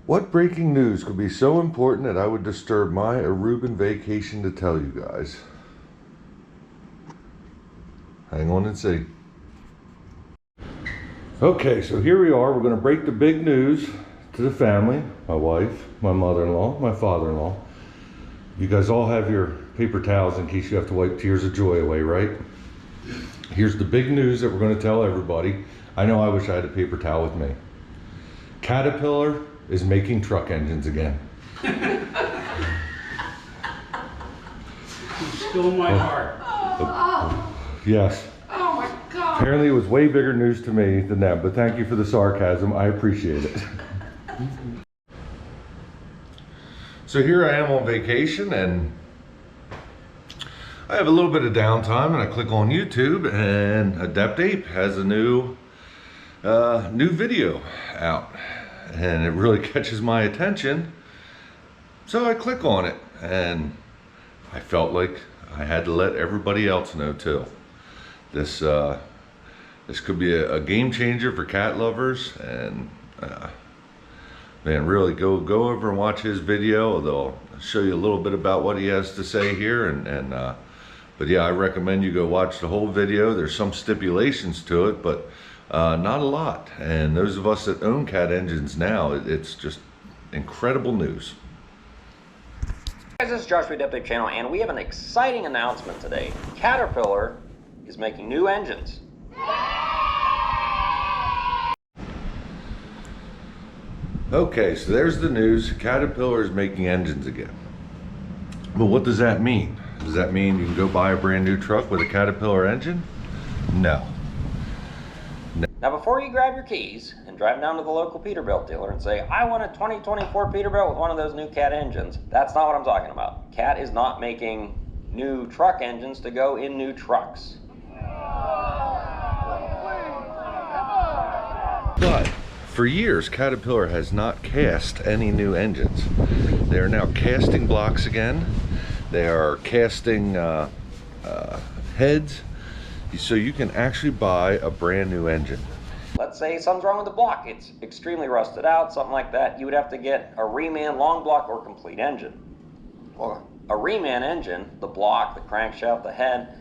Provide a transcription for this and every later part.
What breaking news could be so important that I would disturb my Aruban vacation to tell you guys? Hang on and see. Okay, so here we are. We're going to break the big news to the family. My wife, my mother-in-law, my father-in-law. You guys all have your paper towels in case you have to wipe tears of joy away, right? Here's the big news that we're going to tell everybody. I know I wish I had a paper towel with me. Caterpillar is making truck engines again. You stole my heart. Yes. Oh my God. Apparently it was way bigger news to me than them, but thank you for the sarcasm. I appreciate it. So here I am on vacation and I have a little bit of downtime and I click on YouTube and Adept Ape has a new video out and it really catches my attention. So I click on it and I felt like I had to let everybody else know too. This could be a game changer for cat lovers, and man, really go over and watch his video. They'll show you a little bit about what he has to say here, but yeah, I recommend you go watch the whole video. There's some stipulations to it, but not a lot. And those of us that own cat engines now, it's just incredible news. Guys, this is Josh with Adept Ape Channel, and we have an exciting announcement today. Caterpillar is making new engines. Okay, so there's the news. Caterpillar is making engines again. But what does that mean? Does that mean you can go buy a brand new truck with a Caterpillar engine? No. Now, before you grab your keys and drive down to the local Peterbilt dealer and say, I want a 2024 Peterbilt with one of those new Cat engines, that's not what I'm talking about. Cat is not making new truck engines to go in new trucks. But for years, Caterpillar has not cast any new engines. They are now casting blocks again. They are casting heads, so you can actually buy a brand new engine. Let's say something's wrong with the block. It's extremely rusted out, something like that. You would have to get a reman, long block, or complete engine. Well, a reman engine, the block, the crankshaft, the head,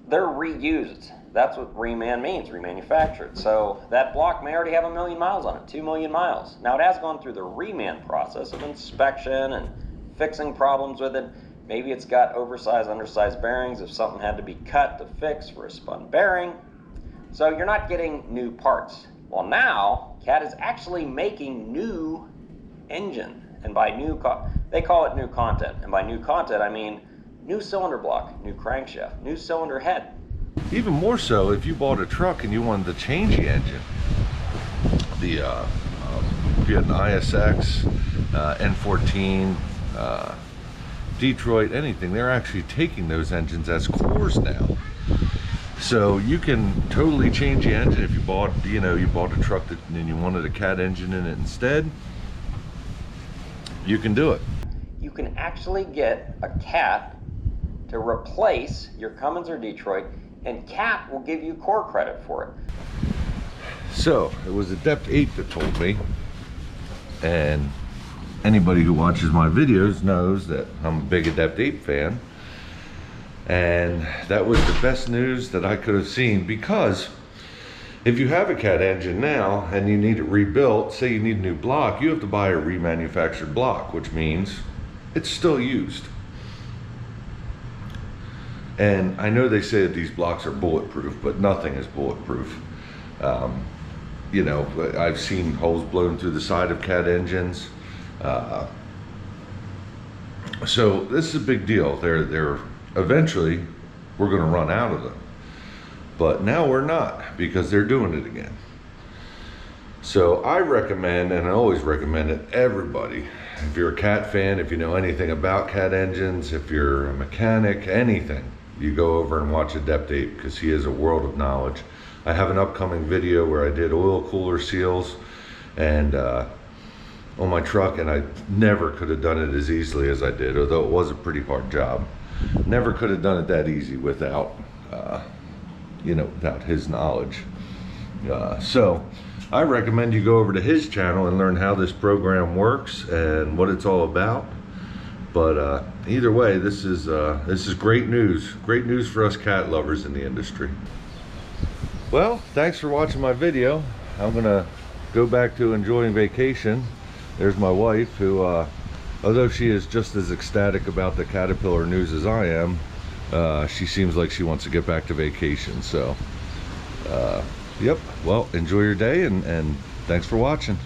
they're reused. That's what reman means, remanufactured. So that block may already have 1 million miles on it, 2 million miles. Now it has gone through the reman process of inspection and fixing problems with it. Maybe it's got oversized, undersized bearings if something had to be cut to fix for a spun bearing. So you're not getting new parts. Well, now Cat is actually making new engine, and by new, they call it new content. And by new content, I mean new cylinder block, new crankshaft, new cylinder head. Even more so if you bought a truck and you wanted to change the engine. If you had an ISX, N14, Detroit, anything, they're actually taking those engines as cores now. So you can totally change the engine if you bought, you bought a truck and you wanted a Cat engine in it instead. You can do it. You can actually get a Cat to replace your Cummins or Detroit, and Cat will give you core credit for it. So it was Adept Ape that told me, and anybody who watches my videos knows that I'm a big Adept Ape fan, and that was the best news that I could have seen, because if you have a Cat engine now and you need it rebuilt, say you need a new block, you have to buy a remanufactured block, which means it's still used. And I know they say that these blocks are bulletproof, but nothing is bulletproof. I've seen holes blown through the side of Cat engines. So this is a big deal. They're eventually we're going to run out of them, but now we're not, because they're doing it again. So I recommend, and I always recommend it, everybody, if you're a Cat fan, if you know anything about Cat engines, if you're a mechanic, anything, you go over and watch Adept Ape, because he has a world of knowledge. I have an upcoming video where I did oil cooler seals and on my truck, and I never could have done it as easily as I did, although it was a pretty hard job. Never could have done it that easy without without his knowledge. So I recommend you go over to his channel and learn how this program works and what it's all about. But either way, this is great news. Great news for us cat lovers in the industry. Well, thanks for watching my video. I'm gonna go back to enjoying vacation. There's my wife, who, although she is just as ecstatic about the Caterpillar news as I am, she seems like she wants to get back to vacation. So, yep. Well, enjoy your day, and thanks for watching.